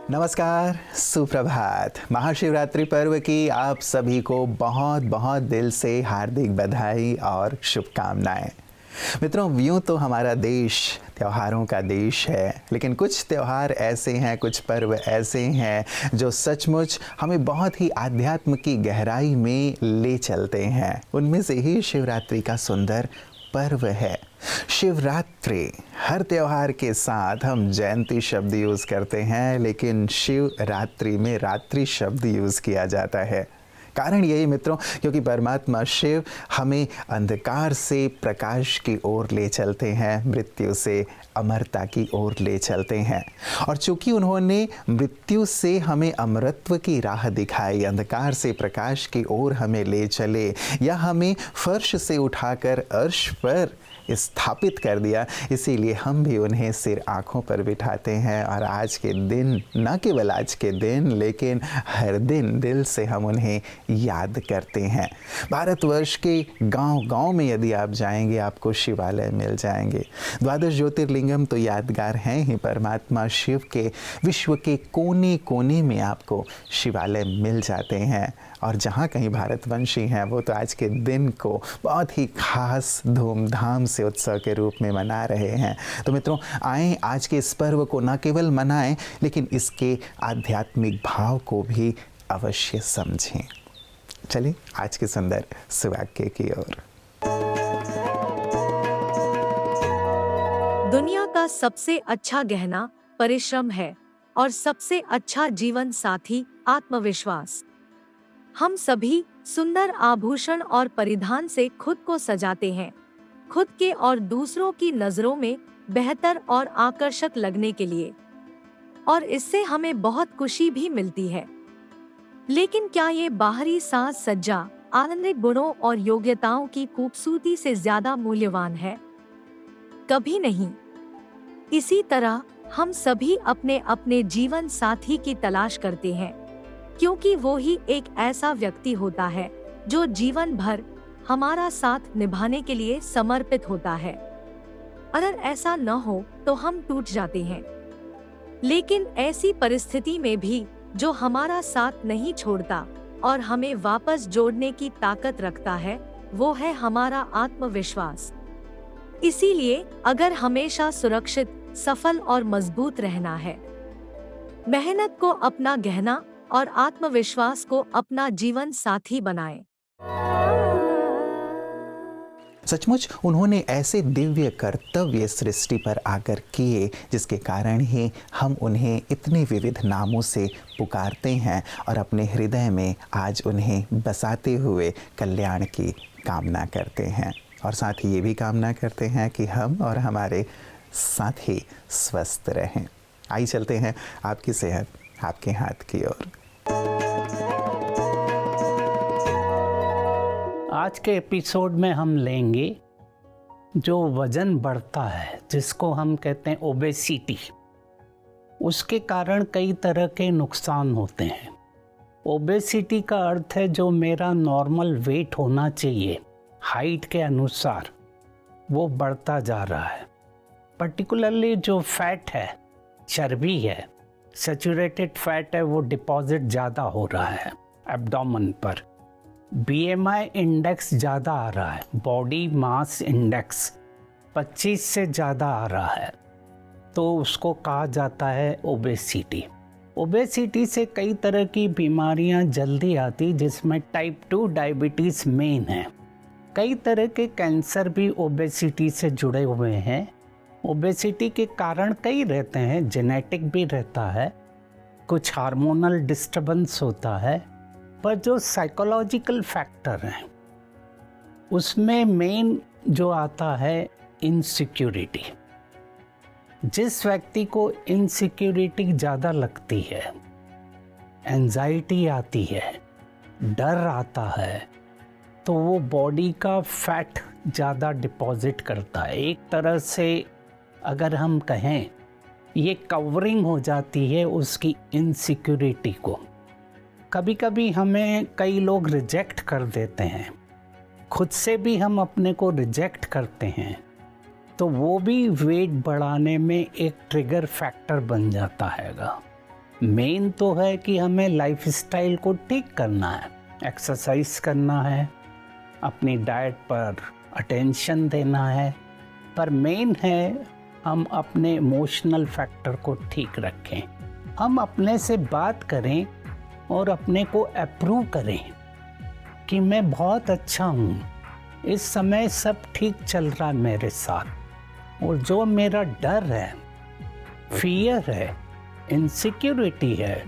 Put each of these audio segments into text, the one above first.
नमस्कार, सुप्रभात। महाशिवरात्रि पर्व की आप सभी को बहुत बहुत दिल से हार्दिक बधाई और शुभकामनाएं। मित्रों, यूँ तो हमारा देश त्योहारों का देश है, लेकिन कुछ त्योहार ऐसे हैं, कुछ पर्व ऐसे हैं जो सचमुच हमें बहुत ही आध्यात्म की गहराई में ले चलते हैं। उनमें से ही शिवरात्रि का सुंदर पर्व है। शिवरात्रि, हर त्योहार के साथ हम जयंती शब्द यूज़ करते हैं, लेकिन शिवरात्रि में रात्रि शब्द यूज़ किया जाता है। कारण यही मित्रों, क्योंकि परमात्मा शिव हमें अंधकार से प्रकाश की ओर ले चलते हैं, मृत्यु से अमरता की ओर ले चलते हैं। और चूंकि उन्होंने मृत्यु से हमें अमरत्व की राह दिखाई, अंधकार से प्रकाश की ओर हमें ले चले, या हमें फर्श से उठाकर अर्श पर स्थापित कर दिया, इसीलिए हम भी उन्हें सिर आँखों पर बिठाते हैं। और आज के दिन, न केवल आज के दिन, लेकिन हर दिन दिल से हम उन्हें याद करते हैं। भारतवर्ष के गांव-गांव में यदि आप जाएंगे, आपको शिवालय मिल जाएंगे। द्वादश ज्योतिर्लिंगम तो यादगार हैं ही, परमात्मा शिव के विश्व के कोने कोने में आपको शिवालय मिल जाते हैं। और जहाँ कहीं भारतवंशी हैं, वो तो आज के दिन को बहुत ही खास धूमधाम से उत्सव के रूप में मना रहे हैं। तो मित्रों, आएँ आज के इस पर्व को न केवल मनाएं, लेकिन इसके आध्यात्मिक भाव को भी अवश्य समझें। चलिए आज के सुंदर सुवाक्य की ओर। दुनिया का सबसे अच्छा गहना परिश्रम है और सबसे अच्छा जीवन साथी आत्मविश्वास। हम सभी सुंदर आभूषण और परिधान से खुद को सजाते हैं, खुद के और दूसरों की नजरों में बेहतर और आकर्षक लगने के लिए, और इससे हमें बहुत खुशी भी मिलती है। लेकिन क्या ये बाहरी साज सज्जा आंतरिक गुणों और योग्यताओं की खूबसूरती से ज्यादा मूल्यवान है? कभी नहीं। इसी तरह हम सभी अपने अपने जीवन साथी की तलाश करते हैं, क्योंकि वो ही एक ऐसा व्यक्ति होता है जो जीवन भर हमारा साथ निभाने के लिए समर्पित होता है। अगर ऐसा न हो तो हम टूट जाते हैं। लेकिन ऐसी परिस्थिति में भी जो हमारा साथ नहीं छोड़ता और हमें वापस जोड़ने की ताकत रखता है, वो है हमारा आत्मविश्वास। इसीलिए अगर हमेशा सुरक्षित, सफल और मजबूत रहना है, मेहनत को अपना गहना और आत्मविश्वास को अपना जीवन साथी बनाएं। सचमुच उन्होंने ऐसे दिव्य कर्तव्य सृष्टि पर आकर किए, जिसके कारण ही हम उन्हें इतने विविध नामों से पुकारते हैं और अपने हृदय में आज उन्हें बसाते हुए कल्याण की कामना करते हैं। और साथ ही ये भी कामना करते हैं कि हम और हमारे साथी स्वस्थ रहें। आइए चलते हैं आपकी सेहत आपके हाथ की ओर। आज के एपिसोड में हम लेंगे जो वज़न बढ़ता है, जिसको हम कहते हैं ओबेसिटी। उसके कारण कई तरह के नुकसान होते हैं। ओबेसिटी का अर्थ है जो मेरा नॉर्मल वेट होना चाहिए हाइट के अनुसार, वो बढ़ता जा रहा है। पर्टिकुलरली जो फैट है, चर्बी है, सैचुरेटेड फैट है, वो डिपॉजिट ज़्यादा हो रहा है एब्डोमेन पर। BMI इंडेक्स ज़्यादा आ रहा है, बॉडी मास इंडेक्स 25 से ज़्यादा आ रहा है, तो उसको कहा जाता है ओबेसिटी। ओबेसिटी से कई तरह की बीमारियां जल्दी आती, जिसमें टाइप 2 डायबिटीज़ मेन है। कई तरह के कैंसर भी ओबेसिटी से जुड़े हुए हैं। ओबेसिटी के कारण कई रहते हैं, जेनेटिक भी रहता है, कुछ हार्मोनल डिस्टर्बेंस होता है, पर जो साइकोलॉजिकल फैक्टर हैं उसमें मेन जो आता है इनसिक्योरिटी। जिस व्यक्ति को इनसिक्योरिटी ज़्यादा लगती है, एंजाइटी आती है, डर आता है, तो वो बॉडी का फैट ज़्यादा डिपॉजिट करता है। एक तरह से अगर हम कहें, ये कवरिंग हो जाती है उसकी इनसिक्योरिटी को। कभी कभी हमें कई लोग रिजेक्ट कर देते हैं, खुद से भी हम अपने को रिजेक्ट करते हैं, तो वो भी वेट बढ़ाने में एक ट्रिगर फैक्टर बन जाता हैगा। मेन तो है कि हमें लाइफस्टाइल को ठीक करना है, एक्सरसाइज करना है, अपनी डाइट पर अटेंशन देना है, पर मेन है हम अपने इमोशनल फैक्टर को ठीक रखें। हम अपने से बात करें और अपने को अप्रूव करें कि मैं बहुत अच्छा हूँ, इस समय सब ठीक चल रहा है मेरे साथ, और जो मेरा डर है, फियर है, इनसिक्योरिटी है,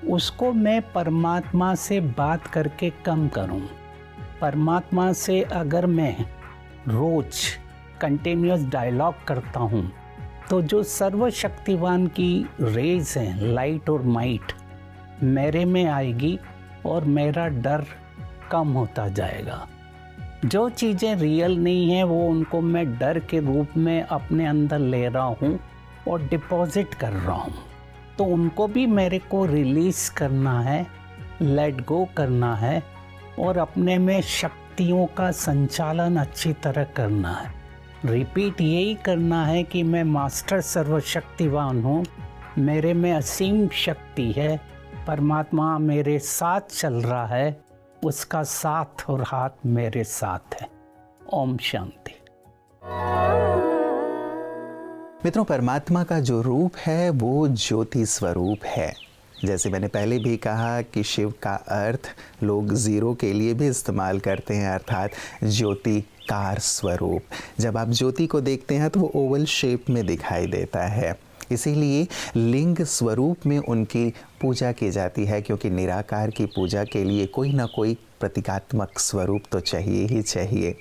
उसको मैं परमात्मा से बात करके कम करूं। परमात्मा से अगर मैं रोज कंटिन्यूस डायलॉग करता हूं, तो जो सर्वशक्तिवान की रेज हैं, लाइट और माइट, मेरे में आएगी और मेरा डर कम होता जाएगा। जो चीज़ें रियल नहीं हैं वो उनको मैं डर के रूप में अपने अंदर ले रहा हूँ और डिपॉजिट कर रहा हूँ, तो उनको भी मेरे को रिलीज़ करना है, लेट गो करना है और अपने में शक्तियों का संचालन अच्छी तरह करना है। रिपीट यही करना है कि मैं मास्टर सर्वशक्तिवान हूँ, मेरे में असीम शक्ति है, परमात्मा मेरे साथ चल रहा है, उसका साथ और हाथ मेरे साथ है। ओम शांति। मित्रों, परमात्मा का जो रूप है वो ज्योति स्वरूप है। जैसे मैंने पहले भी कहा कि शिव का अर्थ लोग ज़ीरो के लिए भी इस्तेमाल करते हैं, अर्थात ज्योतिकार स्वरूप। जब आप ज्योति को देखते हैं तो वो ओवल शेप में दिखाई देता है, इसीलिए लिंग स्वरूप में उनकी पूजा की जाती है, क्योंकि निराकार की पूजा के लिए कोई ना कोई प्रतीकात्मक स्वरूप तो चाहिए ही चाहिए।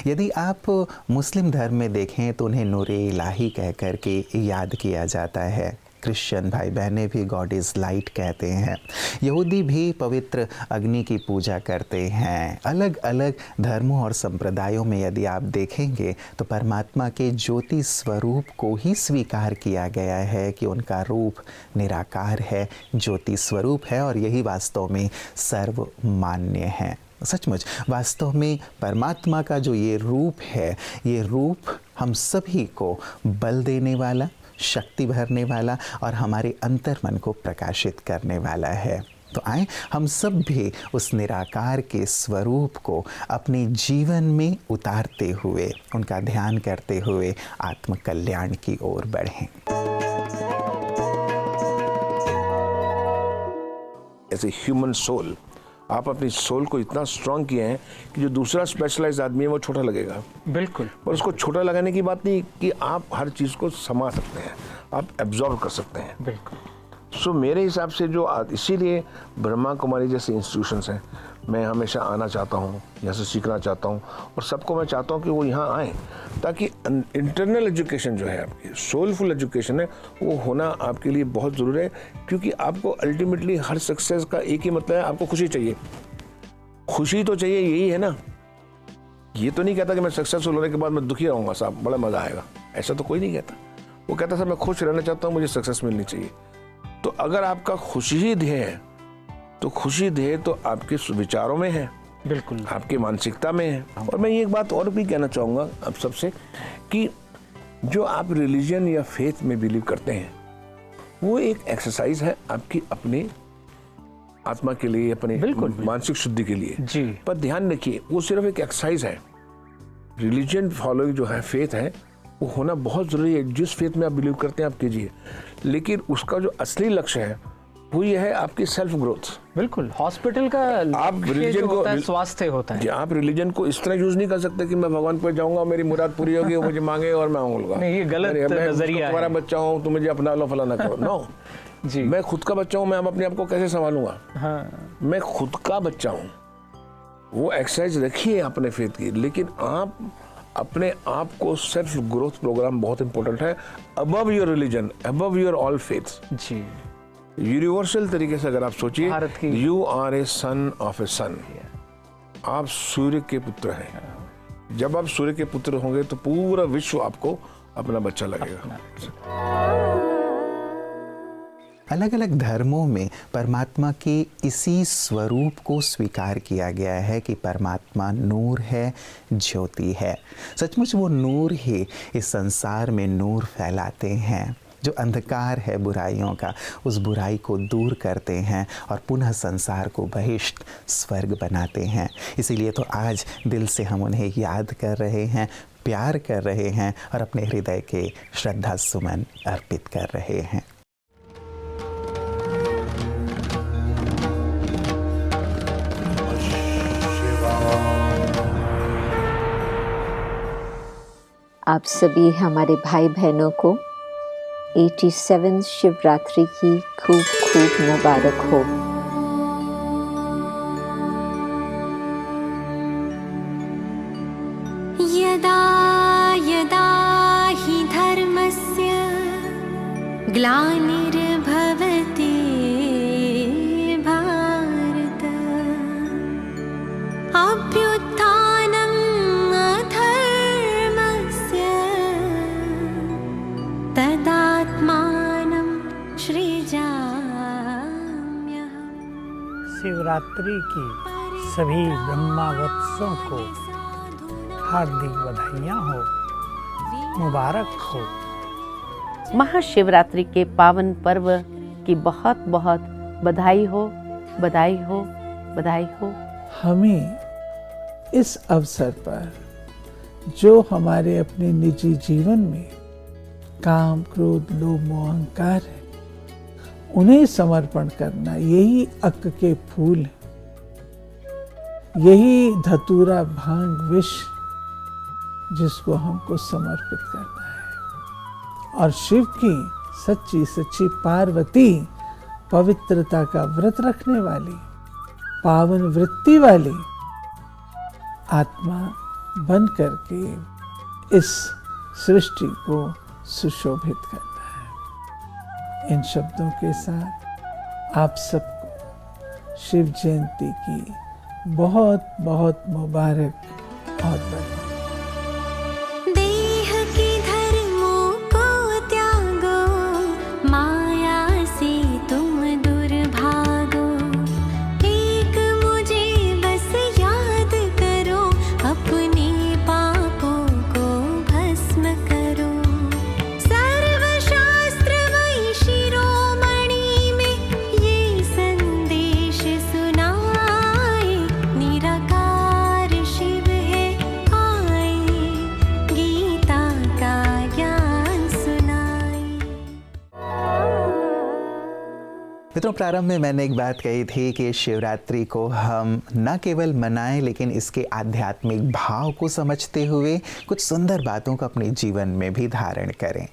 यदि आप मुस्लिम धर्म में देखें तो उन्हें नूरे इलाही कह कर के याद किया जाता है। क्रिश्चियन भाई बहनें भी गॉड इज़ लाइट कहते हैं। यहूदी भी पवित्र अग्नि की पूजा करते हैं। अलग अलग धर्मों और संप्रदायों में यदि आप देखेंगे तो परमात्मा के ज्योति स्वरूप को ही स्वीकार किया गया है कि उनका रूप निराकार है, ज्योति स्वरूप है, और यही वास्तव में सर्वमान्य है। सचमुच वास्तव में परमात्मा का जो ये रूप है, ये रूप हम सभी को बल देने वाला, शक्ति भरने वाला और हमारे अंतर्मन को प्रकाशित करने वाला है। तो आए हम सब भी उस निराकार के स्वरूप को अपने जीवन में उतारते हुए, उनका ध्यान करते हुए आत्मकल्याण की ओर बढ़ें। एज ए ह्यूमन सोल, आप अपनी सोल को इतना स्ट्रांग किए हैं कि जो दूसरा स्पेशलाइज्ड आदमी है वो छोटा लगेगा। बिल्कुल। पर उसको छोटा लगाने की बात नहीं कि आप हर चीज़ को समा सकते हैं, आप एब्जॉर्व कर सकते हैं। बिल्कुल। सो मेरे हिसाब से जो इसीलिए ब्रह्मा कुमारी जैसे इंस्टीट्यूशंस हैं, मैं हमेशा आना चाहता हूँ, यहाँ से सीखना चाहता हूँ, और सबको मैं चाहता हूँ कि वो यहाँ आएँ, ताकि इंटरनल एजुकेशन जो है आपकी सोलफुल एजुकेशन है वो होना आपके लिए बहुत ज़रूरी है। क्योंकि आपको अल्टीमेटली हर सक्सेस का एक ही मतलब है, आपको खुशी चाहिए। खुशी तो चाहिए, यही है ना। ये तो नहीं कहता कि मैं सक्सेसफुल होने के बाद मैं दुखी रहूँगा साहब, बड़ा मज़ा आएगा, ऐसा तो कोई नहीं कहता। वो कहता सर मैं खुश रहना चाहता हूँ, मुझे सक्सेस मिलनी चाहिए। तो अगर आपका खुशी ही ध्येय है तो खुशी ध्येय तो आपके विचारों में है, बिल्कुल, आपकी मानसिकता में है। और मैं ये एक बात और भी कहना चाहूँगा आप सबसे कि जो आप रिलीजन या फेथ में बिलीव करते हैं वो एक एक्सरसाइज है आपकी अपनी आत्मा के लिए, अपने मानसिक शुद्धि के लिए जी। पर ध्यान रखिए वो सिर्फ एक एक्सरसाइज है। रिलीजन फॉलोइंग जो है, फेथ है, वो होना बहुत ज़रूरी है। जिस फेथ में आप बिलीव करते हैं आप कीजिए, लेकिन उसका जो असली लक्ष्य है वो ये है आपकी सेल्फ ग्रोथ। बिल्कुल, हॉस्पिटल का आप रिलीजन को स्वास्थ्य होता है। आप रिलीजन को इस तरह यूज नहीं कर सकते कि मैं भगवान पे जाऊंगा, मेरी मुराद पूरी होगी, वो मुझे मांगे और मैं आऊंगा। नहीं, ये गलत नजरिया है। तुम्हारा बच्चा हूँ तो मुझे अपना लो, फलाना करो। नो जी, मैं खुद का बच्चा हूँ, मैं अपने आप को कैसे संभालूंगा? हाँ, मैं खुद का बच्चा हूँ। वो एक्सरसाइज रखिए अपने फेथ की, लेकिन आप अपने आप को सेल्फ ग्रोथ प्रोग्राम बहुत इंपॉर्टेंट है। Above your religion, above your all faiths. जी, यूनिवर्सल तरीके से अगर आप सोचिए, you are a son of a son. आप सूर्य के पुत्र हैं। जब आप सूर्य के पुत्र होंगे तो पूरा विश्व आपको अपना बच्चा लगेगा। अलग अलग धर्मों में परमात्मा के इसी स्वरूप को स्वीकार किया गया है कि परमात्मा नूर है, ज्योति है। सचमुच वो नूर ही इस संसार में नूर फैलाते हैं। जो अंधकार है बुराइयों का, उस बुराई को दूर करते हैं और पुनः संसार को बहिष्ट स्वर्ग बनाते हैं। इसीलिए तो आज दिल से हम उन्हें याद कर रहे हैं, प्यार कर रहे हैं और अपने हृदय के श्रद्धा सुमन अर्पित कर रहे हैं। आप सभी हमारे भाई बहनों को 87 शिवरात्रि की खूब खूब मुबारक हो। यदा यदा हि धर्मस्य ग्लानिर्भवति भारत अभ्युत्थानम् अधर्मस्य तदात्मानं सृजाम्यहम्। शिवरात्रि की सभी ब्रह्मावत्सों को हार्दिक बधाइयाँ हो, मुबारक हो। महाशिवरात्रि के पावन पर्व की बहुत बहुत बधाई हो, बधाई हो, बधाई हो। हमें इस अवसर पर जो हमारे अपने निजी जीवन में काम, क्रोध, लोभ, मोह, अहंकार है, उन्हें समर्पण करना, यही अक्क के फूल है, यही धतूरा, भांग, विष जिसको हमको समर्पित करना है। और शिव की सच्ची सच्ची पार्वती, पवित्रता का व्रत रखने वाली, पावन वृत्ति वाली आत्मा बन करके इस सृष्टि को सुशोभित करना है। इन शब्दों के साथ आप सबको शिव जयंती की बहुत बहुत मुबारक और बधाई। देह की धर्मों को त्यागो, माया से तुम दूर भागो। एक मुझे बस याद करो, अपने पापों को भस्म करो। सर्वशास्त्र वही शिरोमणि में ये संदेश सुनाए, निराकार शिव है आए, गीता का ज्ञान सुनाए। मित्रों, प्रारंभ में मैंने एक बात कही थी कि शिवरात्रि को हम न केवल मनाएं लेकिन इसके आध्यात्मिक भाव को समझते हुए कुछ सुंदर बातों को अपने जीवन में भी धारण करें।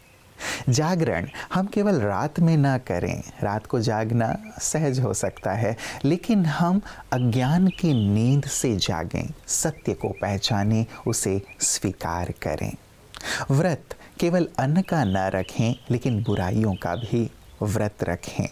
जागरण हम केवल रात में ना करें, रात को जागना सहज हो सकता है, लेकिन हम अज्ञान की नींद से जागें, सत्य को पहचानें, उसे स्वीकार करें। व्रत केवल अन्न का ना रखें लेकिन बुराइयों का भी व्रत रखें।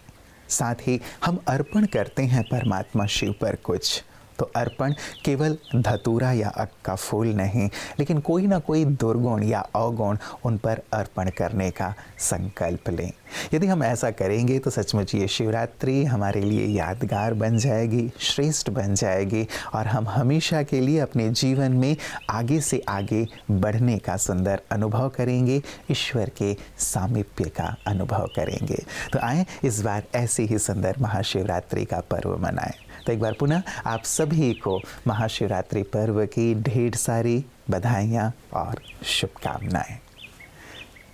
साथ ही हम अर्पण करते हैं परमात्मा शिव पर कुछ, तो अर्पण केवल धतूरा या अक का फूल नहीं, लेकिन कोई ना कोई दुर्गुण या अवगुण उन पर अर्पण करने का संकल्प लें। यदि हम ऐसा करेंगे तो सचमुच ये शिवरात्रि हमारे लिए यादगार बन जाएगी, श्रेष्ठ बन जाएगी और हम हमेशा के लिए अपने जीवन में आगे से आगे बढ़ने का सुंदर अनुभव करेंगे, ईश्वर के सामीप्य का अनुभव करेंगे। तो आएँ इस बार ऐसी ही सुंदर महाशिवरात्रि का पर्व मनाएं। तो एक बार पुनः आप सभी को महाशिवरात्रि पर्व की ढेर सारी बधाइयाँ और शुभकामनाएं।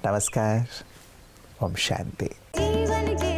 नमस्कार, ओम शांति। जीवन के